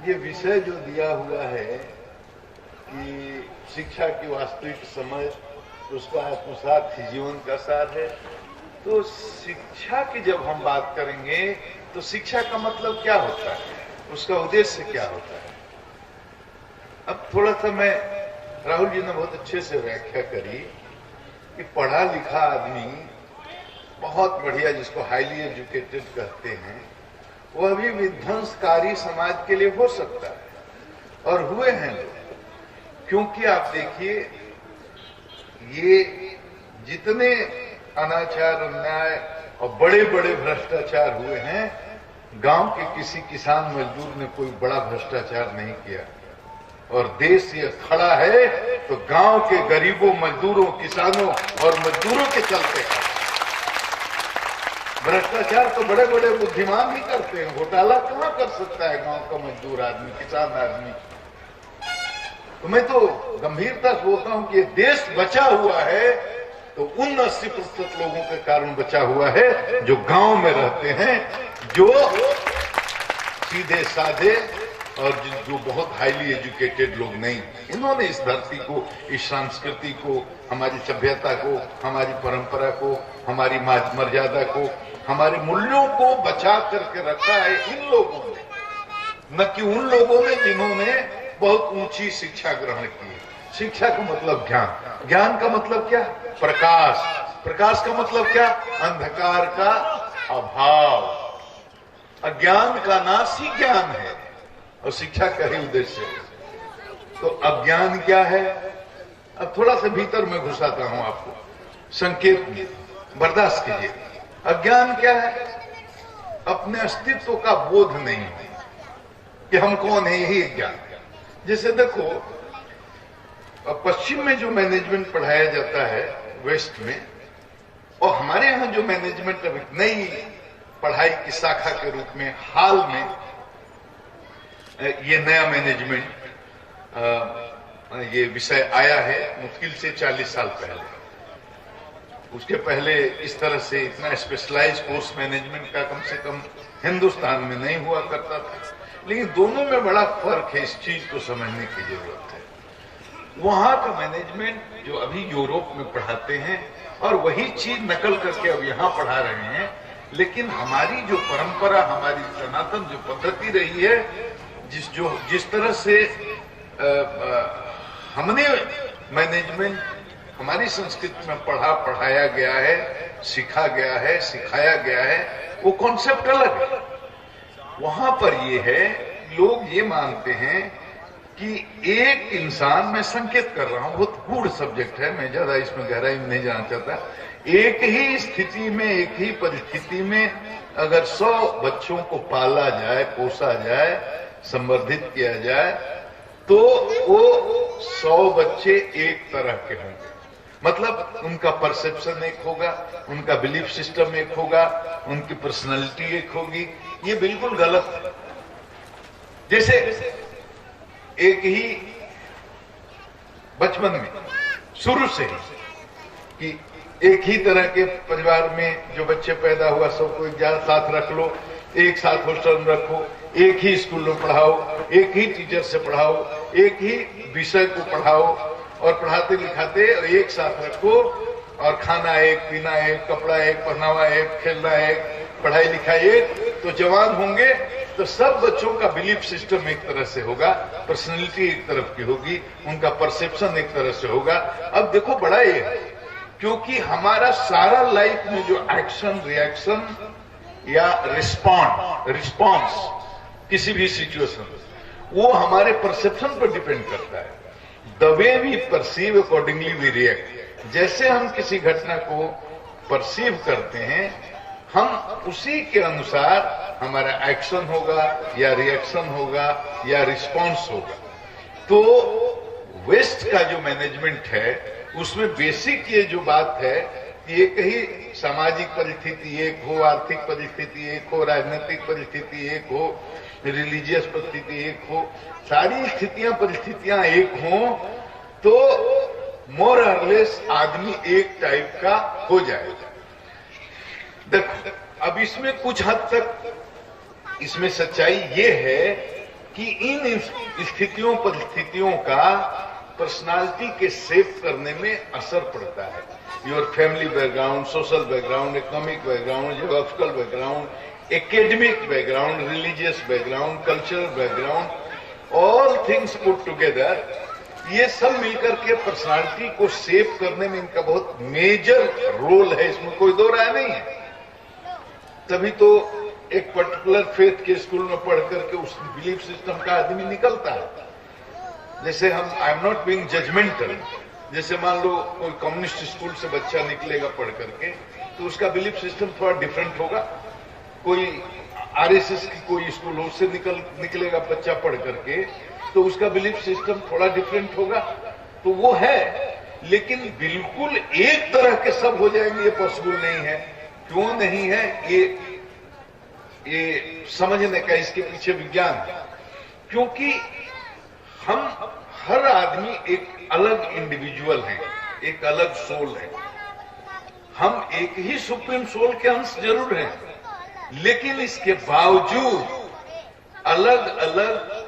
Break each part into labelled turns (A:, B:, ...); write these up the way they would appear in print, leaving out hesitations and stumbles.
A: ये विषय जो दिया हुआ है कि शिक्षा की वास्तविक समझ, उसका आत्मसात ही जीवन का सार है। तो शिक्षा की जब हम बात करेंगे तो शिक्षा का मतलब क्या होता है, उसका उद्देश्य क्या होता है। अब थोड़ा सा मैं, राहुल जी ने बहुत अच्छे से व्याख्या करी कि पढ़ा लिखा आदमी बहुत बढ़िया, जिसको हाईली एजुकेटेड कहते हैं, वह भी विध्वंसकारी समाज के लिए हो सकता है और हुए हैं लोग। क्योंकि आप देखिए, ये जितने अनाचार, अन्याय और बड़े बड़े भ्रष्टाचार हुए हैं, गांव के किसी किसान मजदूर ने कोई बड़ा भ्रष्टाचार नहीं किया। और देश ये खड़ा है तो गांव के गरीबों, मजदूरों, किसानों और मजदूरों के चलते। भ्रष्टाचार तो बड़े बड़े बुद्धिमान ही करते हैं, घोटाला कहां कर सकता है गांव का मजदूर आदमी, किसान आदमी। तो मैं तो गंभीरता से बोलता हूं कि ये देश बचा हुआ है तो उन 80% लोगों के कारण बचा हुआ है जो गांव में रहते हैं, जो सीधे साधे और जो बहुत हाईली एजुकेटेड लोग नहीं। इन्होंने इस धरती को, इस संस्कृति को, हमारी सभ्यता को, हमारी परंपरा को, हमारी मर्यादा को, हमारे मूल्यों को बचा करके रखा है इन लोगों ने, न कि उन लोगों ने जिन्होंने बहुत ऊंची शिक्षा ग्रहण की है। शिक्षा का मतलब ज्ञान, ज्ञान का मतलब क्या, प्रकाश, प्रकाश का मतलब क्या, अंधकार का अभाव। अज्ञान का नाश ही ज्ञान है और शिक्षा का ही उद्देश्य है। तो अज्ञान क्या है, अब थोड़ा सा भीतर में घुसाता हूं आपको, संकेत में बर्दाश्त कीजिए। अज्ञान क्या है, अपने अस्तित्व का बोध नहीं कि हम कौन है, यही ज्ञान। जैसे देखो, पश्चिम में जो मैनेजमेंट पढ़ाया जाता है वेस्ट में, और हमारे यहाँ जो मैनेजमेंट अभी नई पढ़ाई की शाखा के रूप में हाल में ये नया मैनेजमेंट ये विषय आया है, मुश्किल से 40 साल पहले। उसके पहले इस तरह से इतना स्पेशलाइज कोर्स मैनेजमेंट का कम से कम हिंदुस्तान में नहीं हुआ करता था। लेकिन दोनों में बड़ा फर्क है, इस चीज को समझने की जरूरत है। वहां का मैनेजमेंट जो अभी यूरोप में पढ़ाते हैं और वही चीज नकल करके अब यहाँ पढ़ा रहे हैं। लेकिन हमारी जो परंपरा, हमारी सनातन जो पद्धति रही है, जिस तरह से हमने मैनेजमेंट हमारी संस्कृति में पढ़ाया गया है, सीखा गया है, सिखाया गया है, वो कॉन्सेप्ट अलग है। वहां पर ये है, लोग ये मानते हैं कि एक इंसान, मैं संकेत कर रहा हूं, बहुत गूढ़ सब्जेक्ट है, मैं ज्यादा इसमें गहराई में नहीं जाना चाहता। एक ही स्थिति में, एक ही परिस्थिति में अगर 100 बच्चों को पाला जाए, पोसा जाए, संवर्धित किया जाए, तो वो 100 बच्चे एक तरह के होंगे। मतलब उनका परसेप्शन एक होगा, उनका बिलीफ सिस्टम एक होगा, उनकी पर्सनालिटी एक होगी। ये बिल्कुल गलत है। जैसे एक ही बचपन में शुरू से ही कि एक ही तरह के परिवार में जो बच्चे पैदा हुआ, सबको एक साथ रख लो, एक साथ हॉस्टल में रखो, एक ही स्कूल में पढ़ाओ, एक ही टीचर से पढ़ाओ, एक ही विषय को पढ़ाओ और पढ़ाते लिखाते एक साथ रखो, और खाना एक, पीना एक, कपड़ा एक, पहनावा एक, खेलना एक, पढ़ाई लिखाई एक, तो जवान होंगे तो सब बच्चों का बिलीफ सिस्टम एक तरह से होगा, पर्सनैलिटी एक तरफ की होगी, उनका परसेप्शन एक तरह से होगा। अब देखो बड़ा ये है, क्योंकि हमारा सारा लाइफ में जो एक्शन, रिएक्शन या रिस्पॉन्स किसी भी सिचुएशन, वो हमारे परसेप्शन पर डिपेंड करता है। The way we perceive accordingly we react. जैसे हम किसी घटना को परसीव करते हैं, हम उसी के अनुसार हमारा एक्शन होगा या रिएक्शन होगा या रिस्पॉन्स होगा। तो वेस्ट का जो मैनेजमेंट है, उसमें बेसिक ये जो बात है कि एक ही सामाजिक परिस्थिति एक हो, आर्थिक परिस्थिति एक हो, राजनीतिक परिस्थिति एक हो, रिलीजियस परिस्थिति एक हो, सारी स्थितियां परिस्थितियां एक हो, तो मोर और लेस आदमी एक टाइप का हो जाएगा। देखो, अब इसमें कुछ हद तक इसमें सच्चाई ये है कि इन स्थितियों परिस्थितियों का पर्सनालिटी के शेप करने में असर पड़ता है। Your family background, social background, economic background, geographical background, academic background, religious background, cultural background, all things put together, ये सब मिलकर के पर्सनालिटी को शेप करने में इनका बहुत मेजर रोल है, इसमें कोई दो राय नहीं है। तभी तो एक पर्टिकुलर फेथ के स्कूल में पढ़ करके उस बिलीफ सिस्टम का आदमी निकलता है। जैसे हम, I am not being judgemental, जैसे मान लो कोई कम्युनिस्ट स्कूल से बच्चा निकलेगा पढ़ करके, तो उसका बिलीफ सिस्टम थोड़ा डिफरेंट होगा। कोई आरएसएस की कोई स्कूल हो, उससे निकलेगा बच्चा पढ़ करके, तो उसका बिलीफ सिस्टम थोड़ा डिफरेंट होगा। तो वो है, लेकिन बिल्कुल एक तरह के सब हो जाएंगे ये पॉसिबल नहीं है। क्यों नहीं है, ये समझने का इसके पीछे विज्ञान है। क्योंकि हम हर आदमी एक अलग इंडिविजुअल है, एक अलग सोल है। हम एक ही सुप्रीम सोल के अंश जरूर हैं, लेकिन इसके बावजूद अलग अलग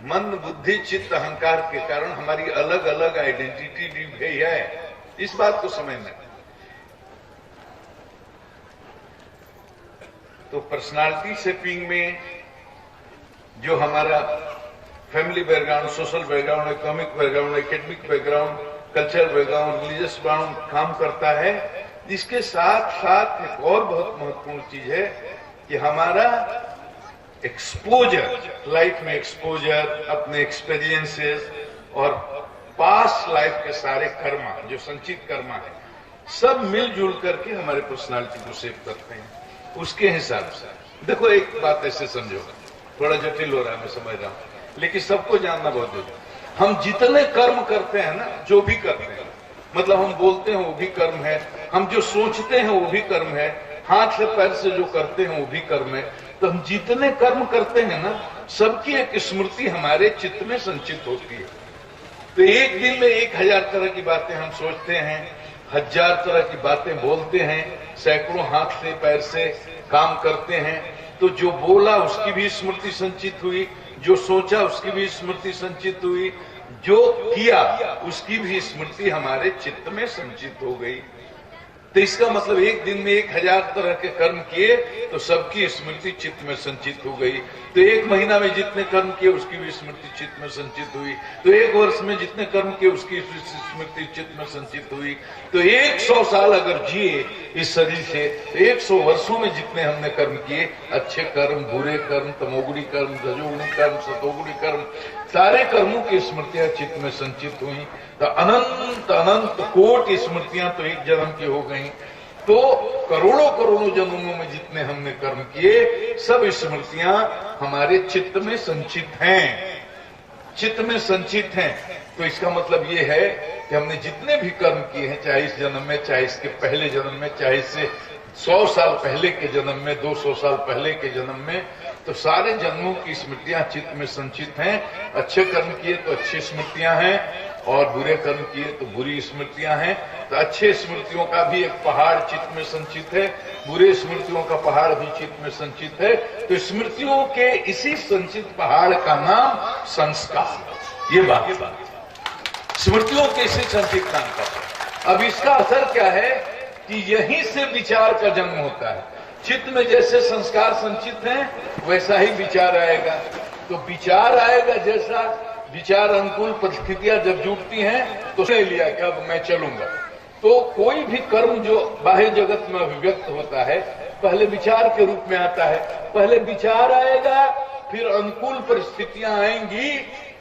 A: मन, बुद्धि, चित्त, अहंकार के कारण हमारी अलग अलग आइडेंटिटी दी गई है। इस बात को समझना। तो पर्सनालिटी शेपिंग में जो हमारा family background, social background, economic background, academic background, cultural background, religious background काम करता है, इसके साथ साथ एक और बहुत महत्वपूर्ण चीज है कि हमारा एक्सपोजर, लाइफ में एक्सपोजर, अपने एक्सपीरियंसेस और पास्ट लाइफ के सारे कर्मा, जो संचित कर्मा है, सब मिलजुल करके हमारे पर्सनालिटी को शेप करते हैं। उसके हिसाब से देखो, एक बात ऐसे समझो, थोड़ा जटिल हो रहा है मैं समझ रहा हूं, लेकिन सबको जानना बहुत जरूरी। हम जितने कर्म करते हैं ना, जो भी करते हैं, मतलब हम बोलते हैं वो भी कर्म है, हम जो सोचते हैं वो भी कर्म है, हाथ से पैर से जो करते हैं वो भी कर्म है। तो हम जितने कर्म करते हैं ना, सबकी एक स्मृति हमारे चित्त में संचित होती है। तो एक दिन में 1000 तरह की बातें हम सोचते हैं, 1000 तरह की बातें बोलते हैं, सैकड़ों हाथ से पैर से काम करते हैं। तो जो बोला उसकी भी स्मृति संचित हुई, जो सोचा उसकी भी स्मृति संचित हुई, जो किया उसकी भी स्मृति हमारे चित्त में संचित हो गई। तो इसका मतलब एक दिन में 1000 तरह के कर्म किए तो सबकी स्मृति चित्त में संचित हो गई। तो एक महीना में जितने कर्म किए उसकी भी स्मृति चित्त में संचित हुई। तो एक वर्ष में जितने कर्म किए उसकी स्मृति चित्त में संचित हुई। तो 100 साल अगर जिए इस शरीर से, तो 100 वर्षों में जितने हमने कर्म किए, अच्छे कर्म, बुरे कर्म, तमोगुणी कर्म, रजोगुणी कर्म, सतोगुणी कर्म, सारे कर्मों की स्मृतियां चित्त में संचित हुई। तो अनंत अनंत कोटि स्मृतियां तो एक जन्म की हो गई। तो करोड़ों करोड़ों जन्मों में जितने हमने कर्म किए, सब स्मृतियां हमारे चित्त में संचित हैं, चित्त में संचित हैं। तो इसका मतलब ये है कि हमने जितने भी कर्म किए हैं, चाहे इस जन्म में, चाहे इसके पहले जन्म में, चाहे इससे 100 साल पहले के जन्म में, 200 साल पहले के जन्म में, तो सारे जन्मों की स्मृतियां चित्त में संचित हैं। अच्छे कर्म किए तो अच्छी स्मृतियां हैं, और बुरे कर्म किए तो बुरी स्मृतियां हैं। तो अच्छे स्मृतियों का भी एक पहाड़ चित्त में संचित है, बुरे स्मृतियों का पहाड़ भी चित्त में संचित है। तो स्मृतियों के इसी संचित पहाड़ का नाम संस्कार। ये बात स्मृतियों के इसी संचित नाम का। अब इसका असर क्या है कि यहीं से विचार का जन्म होता है। चित्त में जैसे संस्कार संचित हैं, वैसा ही विचार आएगा। तो विचार आएगा, जैसा विचार अनुकूल परिस्थितियां जब जुटती हैं, तो ले लिया कि अब मैं चलूंगा। तो कोई भी कर्म जो बाह्य जगत में अभिव्यक्त होता है, पहले विचार के रूप में आता है। पहले विचार आएगा, फिर अनुकूल परिस्थितियां आएंगी,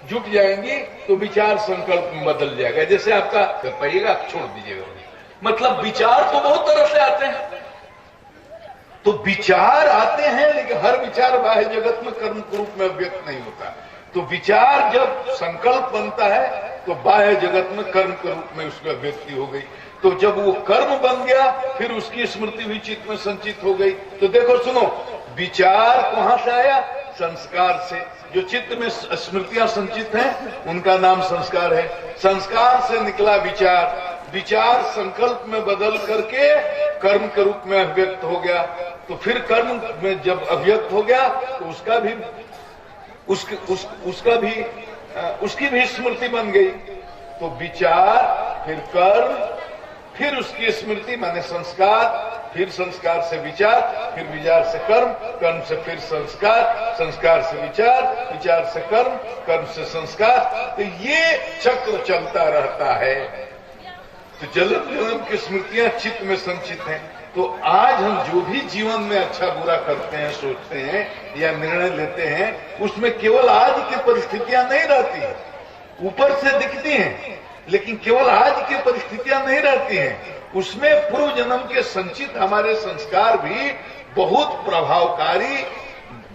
A: जुट जाएंगी, तो विचार संकल्प में बदल जाएगा। जैसे आपका कर पाइएगा, आप छोड़ दीजिएगा। मतलब विचार तो बहुत तरह से आते हैं। तो विचार आते हैं, लेकिन हर विचार बाह्य जगत में कर्म के रूप में अभिव्यक्त नहीं होता। तो विचार जब संकल्प बनता है, तो बाह्य जगत में कर्म के रूप में उसकी अभिव्यक्ति हो गई। तो जब वो कर्म बन गया, फिर उसकी स्मृति भी चित्त में संचित हो गई। तो देखो, सुनो, विचार कहां से आया? संस्कार से। जो चित्त में स्मृतियां संचित हैं, उनका नाम संस्कार है। संस्कार से निकला विचार, विचार संकल्प में बदल करके कर्म के रूप में अभिव्यक्त हो गया। तो फिर कर्म में जब अभिव्यक्त हो गया, तो उसका भी उसका भी उसकी भी स्मृति बन गई। तो विचार, फिर कर्म, फिर उसकी स्मृति माने संस्कार, फिर संस्कार से विचार, फिर विचार से कर्म, कर्म से फिर संस्कार, संस्कार से विचार, विचार से कर्म, कर्म से संस्कार। तो ये चक्र चलता रहता है। तो जन्म जन्म की स्मृतियां चित्त में संचित हैं। तो आज हम जो भी जीवन में अच्छा बुरा करते हैं, सोचते हैं या निर्णय लेते हैं, उसमें केवल आज की परिस्थितियां नहीं रहती है, ऊपर से दिखती हैं, लेकिन केवल आज की परिस्थितियां नहीं रहती हैं, उसमें पूर्व जन्म के संचित हमारे संस्कार भी बहुत प्रभावकारी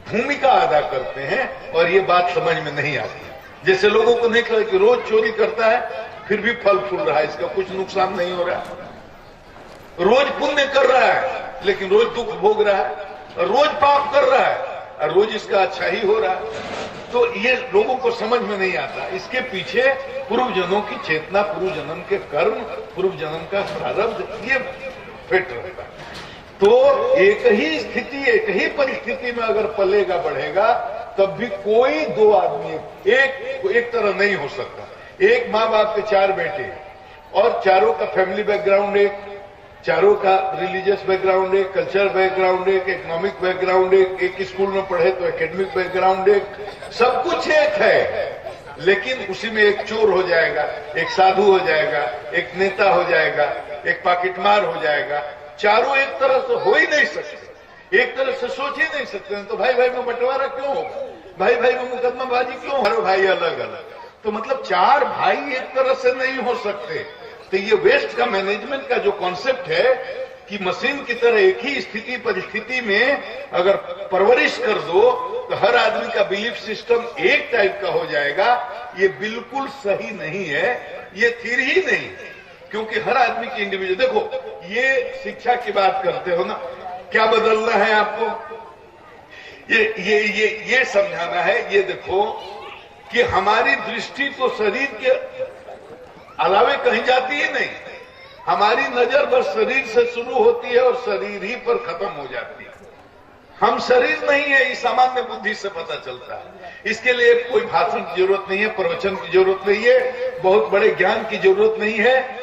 A: भूमिका अदा करते हैं। और ये बात समझ में नहीं आती। जैसे लोगों को नहीं लगता कि रोज चोरी करता है फिर भी फल फूल रहा है, इसका कुछ नुकसान नहीं हो रहा। रोज पुण्य कर रहा है लेकिन रोज दुख भोग रहा है, और रोज पाप कर रहा है और रोज इसका अच्छा ही हो रहा है। तो ये लोगों को समझ में नहीं आता। इसके पीछे पूर्व जन्मों की चेतना, पूर्व जन्म के कर्म, पूर्व जन्म का प्रारब्ध, ये फिट रहता है। तो एक ही स्थिति, एक ही परिस्थिति में अगर पलेगा बढ़ेगा, तब भी कोई दो आदमी एक तरह नहीं हो सकता। एक माँ बाप के 4 बेटे और चारों का फैमिली बैकग्राउंड एक, चारों का रिलीजियस बैकग्राउंड एक, कल्चर बैकग्राउंड एक, इकोनॉमिक बैकग्राउंड एक स्कूल में पढ़े तो एकेडमिक बैकग्राउंड एक, सब कुछ एक है। लेकिन उसी में एक चोर हो जाएगा, एक साधु हो जाएगा, एक नेता हो जाएगा, एक पॉकेटमार हो जाएगा। चारों एक तरह से हो ही नहीं सकते, एक तरह से सोच ही नहीं सकते। तो भाई भाई में बंटवारा क्यों होगा, भाई भाई में मुकदमाबाजी क्यों, हर भाई अलग अलग। तो मतलब 4 भाई एक तरह से नहीं हो सकते। तो ये वेस्ट का मैनेजमेंट का जो कॉन्सेप्ट है कि मशीन की तरह एक ही स्थिति परिस्थिति में अगर परवरिश कर दो तो हर आदमी का बिलीफ सिस्टम एक टाइप का हो जाएगा, ये बिल्कुल सही नहीं है, ये थियरी ही नहीं। क्योंकि हर आदमी की इंडिविजुअल, देखो ये शिक्षा की बात करते हो ना, क्या बदलना है आपको, ये समझाना है। ये देखो कि हमारी दृष्टि तो शरीर के अलावे कहीं जाती ही नहीं, हमारी नजर बस शरीर से शुरू होती है और शरीर ही पर खत्म हो जाती है। हम शरीर नहीं है, ये सामान्य बुद्धि से पता चलता है। इसके लिए कोई भाषण की जरूरत नहीं है, प्रवचन की जरूरत नहीं है, बहुत बड़े ज्ञान की जरूरत नहीं है।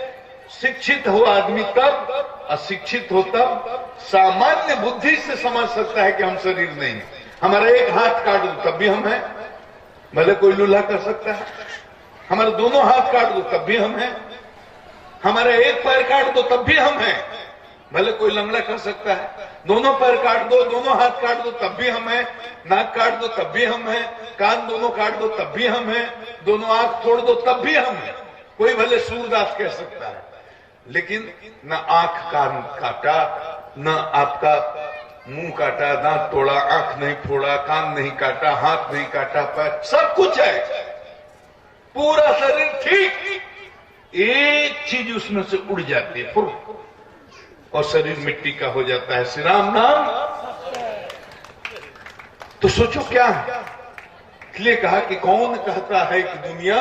A: शिक्षित हो आदमी तब, अशिक्षित हो तब सामान्य बुद्धि से समझ सकता है कि हम शरीर नहीं है। हमारा एक हाथ काट दो तब भी हम हैं, भले कोई लूल्हा कर सकता है। हमारे दोनों हाथ काट दो तब भी हम हैं, हमारा एक पैर काट दो तब भी हम हैं, भले कोई लंगड़ा कर सकता है। दोनों पैर काट दो, दोनों हाथ काट दो तब भी हम हैं, नाक काट दो तब भी हम हैं, कान दोनों काट दो तब भी हम हैं, दोनों आंख तोड़ दो तब भी हम हैं। कोई भले सूरदास कह सकता है, लेकिन न आंख कान काटा, न आपका मुंह काटा, दांत तोड़ा, आंख नहीं फोड़ा, कान नहीं काटा, हाथ नहीं काटा, पैर, सब कुछ है, पूरा शरीर ठीक। एक चीज उसमें से उड़ जाती है और शरीर मिट्टी का हो जाता है। श्री राम नाम। तो सोचो क्या है, इसलिए कहा कि कौन कहता है कि दुनिया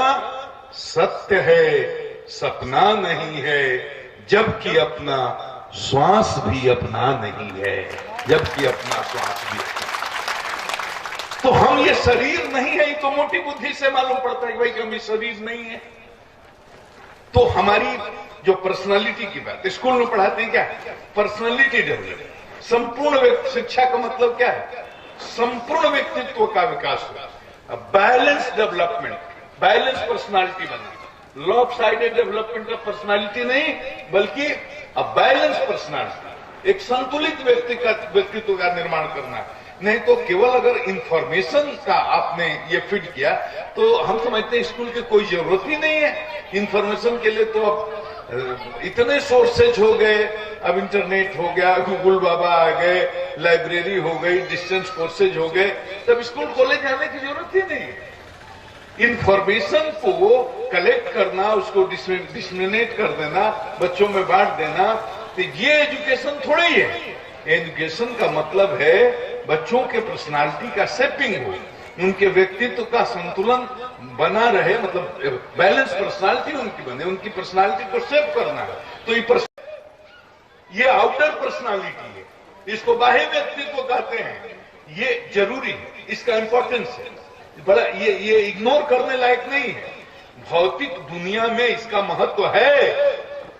A: सत्य है, सपना नहीं है, जबकि अपना श्वास भी अपना नहीं है, जबकि अपना श्वास भी। तो हम ये शरीर नहीं है, ये तो मोटी बुद्धि से मालूम पड़ता है भाई कि हम ये शरीर नहीं है। तो हमारी जो पर्सनालिटी की बात स्कूल में पढ़ाते हैं, क्या पर्सनालिटी डेवलपमेंट, संपूर्ण शिक्षा का मतलब क्या है, संपूर्ण व्यक्तित्व का विकास हुआ, बैलेंस डेवलपमेंट, बैलेंस पर्सनालिटी बनना, lop sided development of personality नहीं, बल्कि बैलेंस पर्सनालिटी, एक संतुलित व्यक्तित्व का निर्माण करना है। नहीं तो केवल अगर इंफॉर्मेशन का आपने ये फीड किया तो हम समझते हैं स्कूल की कोई जरूरत ही नहीं है। इंफॉर्मेशन के लिए तो अब इतने सोर्सेज हो गए, अब इंटरनेट हो गया, गूगल बाबा आ गए, लाइब्रेरी हो गई, डिस्टेंस कोर्सेज हो गए, तब स्कूल कॉलेज जाने की जरूरत ही नहीं है। इंफॉर्मेशन को कलेक्ट करना, उसको डिसमिनेट कर देना, बच्चों में बांट देना, तो ये एजुकेशन थोड़ी है। एजुकेशन का मतलब है बच्चों के पर्सनालिटी का शेपिंग हो, उनके व्यक्तित्व का संतुलन बना रहे, मतलब बैलेंस पर्सनालिटी उनकी बने, उनकी पर्सनालिटी को शेप करना है। तो ये आउटर पर्सनालिटी है, इसको बाह्य व्यक्तित्व कहते हैं, ये जरूरी है, इसका इंपॉर्टेंस है। बड़ा ये इग्नोर करने लायक नहीं है। भौतिक दुनिया में इसका महत्व है।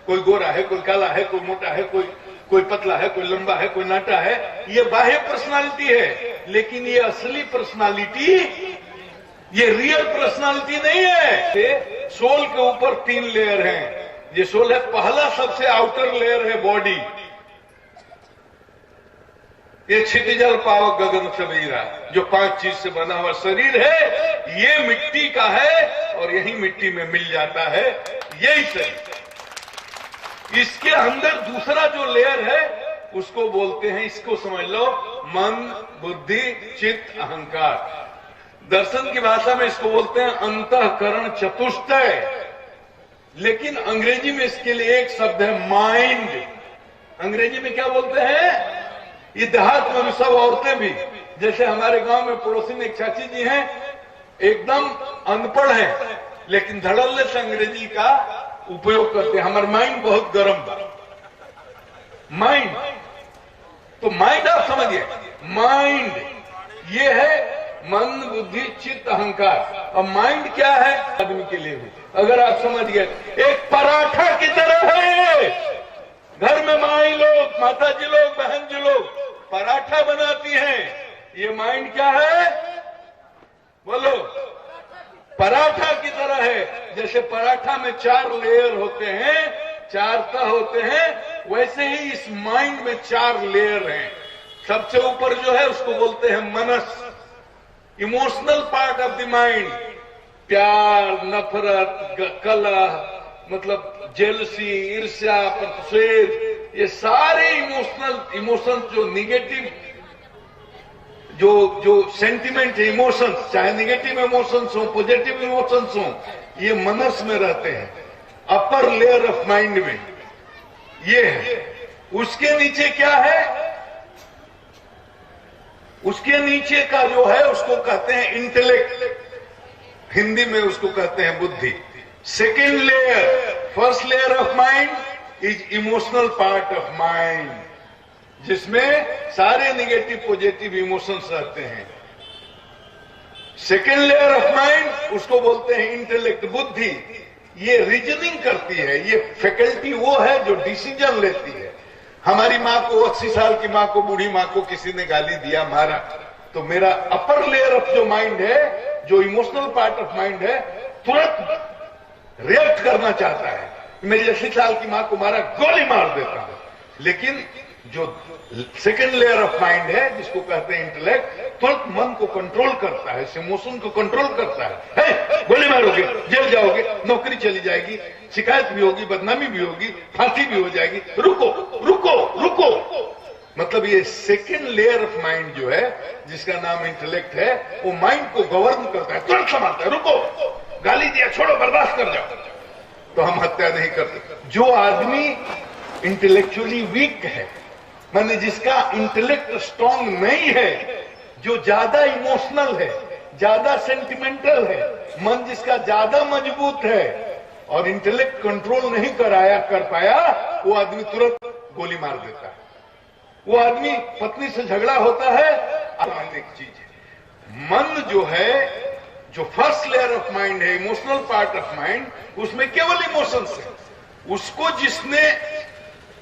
A: कोई गोरा है, कोई काला है, कोई मोटा है, कोई पतला है, कोई लंबा है, कोई नाटा है, ये बाह्य पर्सनालिटी है। लेकिन ये असली पर्सनालिटी, ये रियल पर्सनालिटी नहीं है। सोल के ऊपर 3 लेयर हैं। ये सोल है, पहला सबसे आउटर लेयर है बॉडी। ये छितिजल पावक गगन सबीरा, जो 5 चीज से बना हुआ शरीर है, ये मिट्टी का है और यही मिट्टी में मिल जाता है, यही शरीर। इसके अंदर दूसरा जो लेयर है उसको बोलते हैं, इसको समझ लो, मन, बुद्धि, चित्त, अहंकार। दर्शन की भाषा में इसको बोलते हैं अंतःकरण चतुष्टय। लेकिन अंग्रेजी में इसके लिए एक शब्द है माइंड। अंग्रेजी में क्या बोलते हैं? ये देहात में भी सब औरतें भी, जैसे हमारे गांव में पड़ोसी में एक चाची जी हैं, एकदम अनपढ़ है लेकिन धड़ल्ले से अंग्रेजी का उपयोग करते हैं। हमारा माइंड बहुत गर्म था। माइंड, तो माइंड आप समझिए, माइंड ये है मन, बुद्धि, चित्त, अहंकार। और माइंड क्या है आदमी के लिए भी, अगर आप समझ गए, एक पराठा की तरह है। घर में माई लोग, माता जी लोग, बहन जी लोग पराठा बनाती हैं। ये माइंड क्या है बोलो? पराठा की तरह है। जैसे पराठा में 4 लेयर होते हैं, 4 तह होते हैं, वैसे ही इस माइंड में 4 लेयर हैं। सबसे ऊपर जो है उसको बोलते हैं मनस, emotional part of the mind. प्यार, नफरत, कलह, मतलब जेलसी, ईर्ष्या, प्रतिषेध, ये सारे इमोशंस जो निगेटिव, जो सेंटिमेंट है, इमोशंस, चाहे निगेटिव इमोशंस हो, पॉजिटिव इमोशंस हो, ये मनस में रहते हैं, अपर लेयर ऑफ माइंड में ये है। उसके नीचे क्या है? उसके नीचे का जो है उसको कहते हैं इंटेलेक्ट, हिंदी में उसको कहते हैं बुद्धि। Second layer, first layer of mind is emotional part of mind, जिसमें सारे निगेटिव पॉजिटिव इमोशंस रहते हैं। सेकेंड लेयर ऑफ माइंड उसको बोलते हैं इंटेलेक्ट, बुद्धि। ये रीजनिंग करती है, ये फैकल्टी वो है जो डिसीजन लेती है। हमारी माँ को, 80 साल की माँ को, बूढ़ी माँ को किसी ने गाली दिया, मारा, तो मेरा अपर लेयर ऑफ जो माइंड है, जो इमोशनल पार्ट ऑफ माइंड है, तुरंत रिएक्ट करना चाहता है। मेरी 80 साल की माँ को मारा, गोली मार देता हूं। लेकिन जो सेकेंड लेयर ऑफ माइंड है, जिसको कहते हैं इंटेलेक्ट, तुरंत मन को कंट्रोल करता है, इमोशन को कंट्रोल करता है। गोली मारोगे, जेल जाओगे, नौकरी चली जाएगी, शिकायत भी होगी, बदनामी भी होगी, फांसी भी हो जाएगी, रुको रुको रुको। मतलब ये सेकेंड लेयर ऑफ माइंड जो है, जिसका नाम इंटेलेक्ट है, वो माइंड को गवर्न करता है, तुरंत संभालता है। रुको, गाली दिया, छोड़ो, बर्दाश्त कर जाओ, तो हम हत्या नहीं करते। जो आदमी इंटेलेक्चुअली वीक है, माने जिसका इंटेलेक्ट स्ट्रांग नहीं है, जो ज्यादा इमोशनल है, ज्यादा सेंटिमेंटल है, मन जिसका ज्यादा मजबूत है और इंटेलेक्ट कंट्रोल नहीं कर पाया, वो आदमी तुरंत गोली मार देता है। वो आदमी, पत्नी से झगड़ा होता है, एक चीज है, मन जो है, जो फर्स्ट लेयर ऑफ माइंड है, इमोशनल पार्ट ऑफ माइंड, उसमें केवल इमोशंस है। उसको जिसने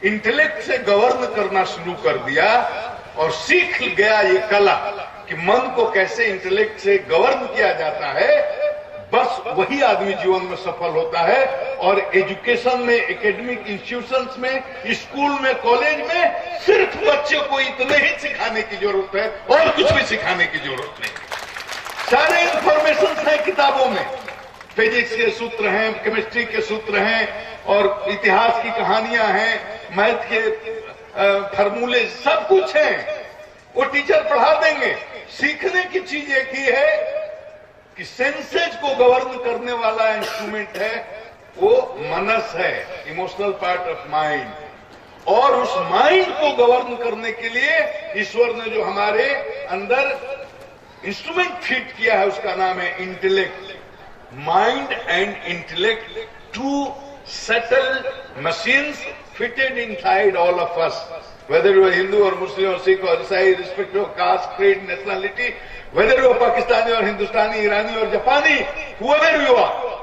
A: इंटेलेक्ट से गवर्न करना शुरू कर दिया और सीख गया ये कला कि मन को कैसे इंटेलेक्ट से गवर्न किया जाता है, बस वही आदमी जीवन में सफल होता है। और एजुकेशन में, एकेडमिक इंस्टीट्यूशंस में, स्कूल में, कॉलेज में सिर्फ बच्चे को इतने ही सिखाने की जरूरत है और कुछ भी सिखाने की जरूरत नहीं। सारे इंफॉर्मेशन है किताबों में, फिजिक्स के सूत्र हैं, केमिस्ट्री के सूत्र हैं, और इतिहास की कहानियां हैं, मैथ के फार्मूले, सब कुछ है। वो टीचर पढ़ा देंगे। सीखने की चीज एक ही है कि सेंसेज को गवर्न करने वाला इंस्ट्रूमेंट है, वो मनस है, इमोशनल पार्ट ऑफ माइंड। और उस माइंड को गवर्न करने के लिए ईश्वर ने जो हमारे अंदर इंस्ट्रूमेंट फिट किया है, उसका नाम है intellect. Mind and intellect, two subtle machines fitted inside all of us. whether you are Hindu or Muslim or Sikh or Isai, irrespective of caste, creed, nationality, whether you are Pakistani or Hindustani, Irani or Japani, whoever you are,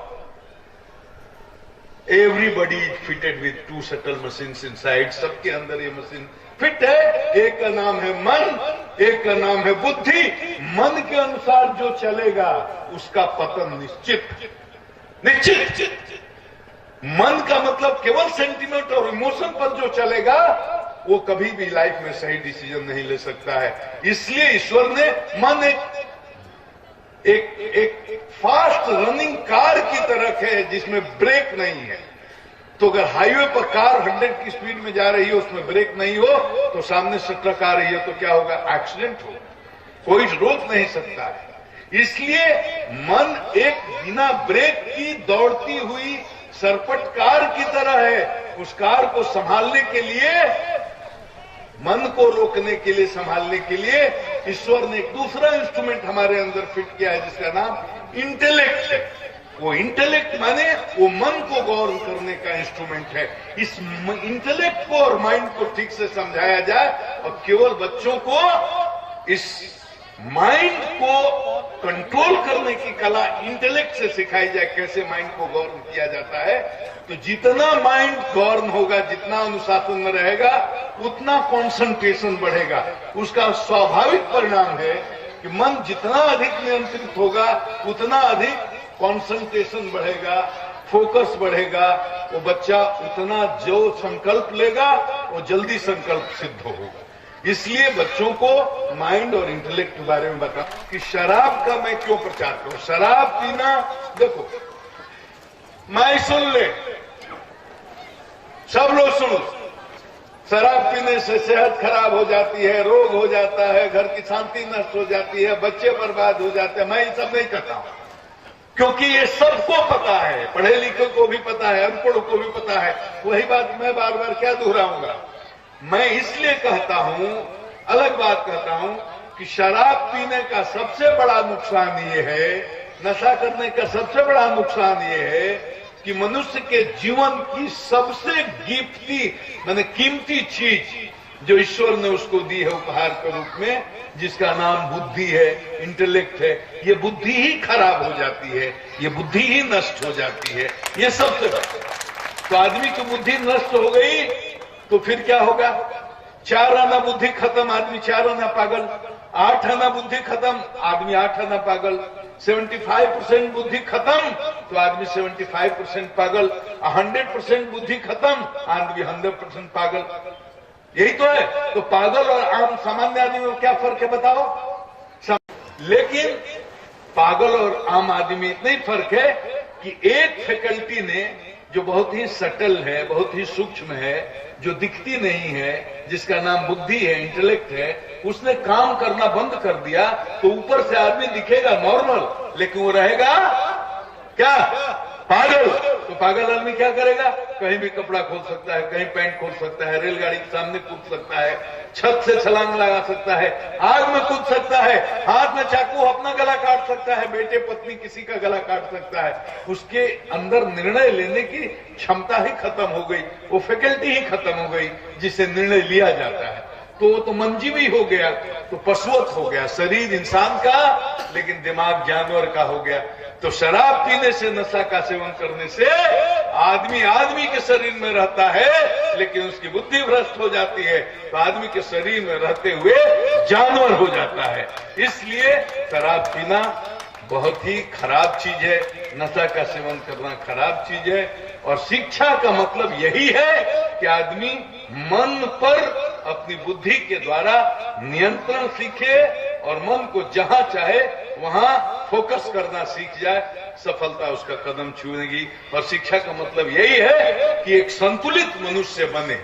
A: everybody is fitted with two subtle machines inside. सबके अंदर ये machine fit है. एक का नाम है मन, एक का नाम है बुद्धि. मन के अनुसार जो चलेगा उसका पतन निश्चित. मन का मतलब केवल सेंटिमेंट और इमोशन पर जो चलेगा वो कभी भी लाइफ में सही डिसीजन नहीं ले सकता है. इसलिए ईश्वर ने मन एक फास्ट रनिंग कार की तरह है जिसमें ब्रेक नहीं है. तो अगर हाईवे पर कार 100 की स्पीड में जा रही है, उसमें ब्रेक नहीं हो तो सामने से ट्रक आ रही है तो क्या होगा? एक्सीडेंट होगा. कोई रोक नहीं सकता है. इसलिए मन एक बिना ब्रेक की दौड़ती हुई सरपट कार की तरह है. उस कार को संभालने के लिए, मन को रोकने के लिए, संभालने के लिए ईश्वर ने एक दूसरा इंस्ट्रूमेंट हमारे अंदर फिट किया है जिसका नाम इंटेलेक्ट है. वो इंटेलेक्ट माने वो मन को गौर करने का इंस्ट्रूमेंट है. इस इंटेलेक्ट को और माइंड को ठीक से समझाया जाए और केवल बच्चों को इस माइंड को कंट्रोल करने की कला इंटेलेक्ट से सिखाई जाए, कैसे माइंड को गौर किया जाता है. तो जितना माइंड गौर होगा, जितना अनुशासन में रहेगा, उतना कंसंट्रेशन बढ़ेगा. उसका स्वाभाविक परिणाम है कि मन जितना अधिक नियंत्रित होगा उतना अधिक कंसंट्रेशन बढ़ेगा, फोकस बढ़ेगा. वो बच्चा उतना जो संकल्प लेगा वो जल्दी संकल्प सिद्ध होगा. इसलिए बच्चों को माइंड और इंटेलेक्ट के बारे में बता कि शराब का मैं क्यों प्रचार करूं. शराब पीना, देखो, मैं सुन ले, सब लोग सुन. शराब पीने से सेहत खराब हो जाती है, रोग हो जाता है, घर की शांति नष्ट हो जाती है, बच्चे बर्बाद हो जाते हैं. मैं ये सब नहीं कहता हूं क्योंकि ये सबको पता है, पढ़े लिखे को भी पता है, अनपढ़ को भी पता है. वही बात मैं बार बार क्या दोहराऊंगा. मैं इसलिए कहता हूं, अलग बात कहता हूं कि शराब पीने का सबसे बड़ा नुकसान ये है, नशा करने का सबसे बड़ा नुकसान ये है कि मनुष्य के जीवन की सबसे कीमती चीज जो ईश्वर ने उसको दी है उपहार के रूप में, जिसका नाम बुद्धि है, इंटेलेक्ट है, ये बुद्धि ही खराब हो जाती है, ये बुद्धि ही नष्ट हो जाती है. ये सबसे तो आदमी की बुद्धि नष्ट हो गई तो फिर क्या होगा? 4 आना बुद्धि खत्म, आदमी 4 आना पागल. 8 आना बुद्धि खत्म, आदमी 8 आना पागल. 75% बुद्धि खत्म तो आदमी 75% पागल. 100% बुद्धि खत्म, आदमी 100% पागल. यही तो है. तो पागल और आम सामान्य आदमी में क्या फर्क है बताओ? लेकिन पागल और आम आदमी में इतना ही फर्क है कि एक फैकल्टी ने जो बहुत ही सटल है, बहुत ही सूक्ष्म है, जो दिखती नहीं है, जिसका नाम बुद्धि है, इंटेलेक्ट है, उसने काम करना बंद कर दिया तो ऊपर से आदमी दिखेगा नॉर्मल, लेकिन वो रहेगा क्या? पागल. तो पागल आदमी क्या करेगा? कहीं भी कपड़ा खोल सकता है, कहीं पैंट खोल सकता है, रेलगाड़ी के सामने कूद सकता है, छत से छलांग लगा सकता है, आग में कूद सकता है, हाथ में चाकू अपना गला काट सकता है, बेटे पत्नी किसी का गला काट सकता है. उसके अंदर निर्णय लेने की क्षमता ही खत्म हो गई, वो फैकल्टी ही खत्म हो गई जिससे निर्णय लिया जाता है. तो मनजीवी हो गया, तो पशुवत हो गया. शरीर इंसान का लेकिन दिमाग जानवर का हो गया. तो शराब पीने से, नशा का सेवन करने से आदमी के शरीर में रहता है लेकिन उसकी बुद्धि भ्रष्ट हो जाती है, तो आदमी के शरीर में रहते हुए जानवर हो जाता है. इसलिए शराब पीना बहुत ही खराब चीज है, नशा का सेवन करना खराब चीज है. और शिक्षा का मतलब यही है कि आदमी मन पर अपनी बुद्धि के द्वारा नियंत्रण सीखे और मन को जहां चाहे वहां फोकस करना सीख जाए, सफलता उसका कदम छूएगी. और शिक्षा का मतलब यही है कि एक संतुलित मनुष्य बने,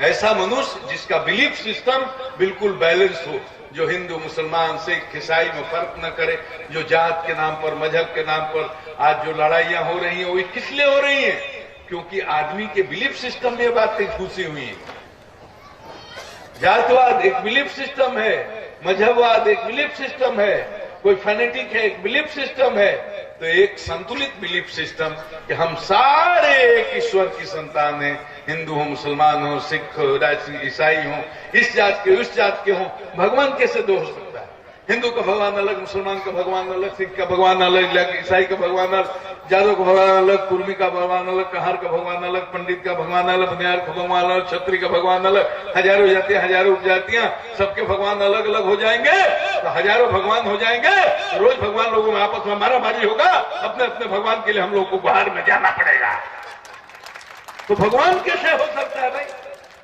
A: ऐसा मनुष्य जिसका बिलीफ सिस्टम बिल्कुल बैलेंस हो, जो हिंदू, मुसलमान, सिख, ईसाई में फर्क न करे, जो जात के नाम पर, मजहब के नाम पर आज जो लड़ाइयां हो रही हैं वो किस लिए हो रही हैं? क्योंकि आदमी के बिलीफ सिस्टम में ये बातें घुसी हुई है. जातवाद एक बिलीफ सिस्टम है, मजहबवाद एक बिलीफ सिस्टम है, कोई फैनेटिक है एक बिलीफ सिस्टम है. तो एक संतुलित बिलीफ सिस्टम कि हम सारे एक ईश्वर की संतान हैं, हिंदू हो, मुसलमान हो, सिख हो, ईसाई हो, इस जात के उस जात के हो, भगवान कैसे दो हो सकता है? हिंदू का भगवान अलग, मुसलमान का भगवान अलग, सिख का भगवान अलग, ईसाई का भगवान अलग, जादव का भगवान अलग, कुर्मी का भगवान अलग, कहार का भगवान अलग, पंडित का भगवान अलग, बनियार का भगवान अलग, छत्री का भगवान अलग, हजारों जातियां, हजारों उपजातियां, सबके भगवान अलग अलग हो जाएंगे तो हजारों भगवान हो जाएंगे। रोज भगवान लोगों में आपस में मारामारी होगा, अपने अपने भगवान के लिए हम लोग को बाहर में जाना पड़ेगा। तो भगवान कैसे हो सकता है भाई?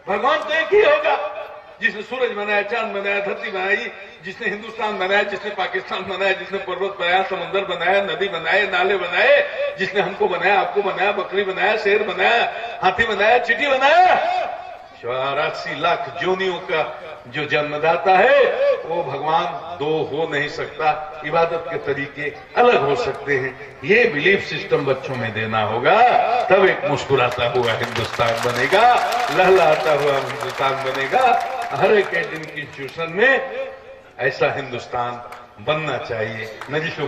A: भगवान तो एक ही होगा, जिसने सूरज बनाया, चांद बनाया, धरती बनाई, जिसने हिंदुस्तान बनाया, जिसने पाकिस्तान बनाया, जिसने पर्वत बनाया, समंदर बनाया, नदी बनाए, नाले बनाए, जिसने हमको बनाया, आपको बनाया, बकरी बनाया, शेर बनाया, हाथी बनाया, चींटी बनाया, 84 लाख जोनियों का जो जन्मदाता है वो भगवान दो हो नहीं सकता। इबादत के तरीके अलग हो सकते हैं। ये बिलीफ सिस्टम बच्चों में देना होगा, तब एक मुस्कुराता हुआ हिंदुस्तान बनेगा, लहलहाता हुआ हिंदुस्तान बनेगा। हर एक इंस्टीट्यूशन में ऐसा हिंदुस्तान बनना चाहिए। नजीशों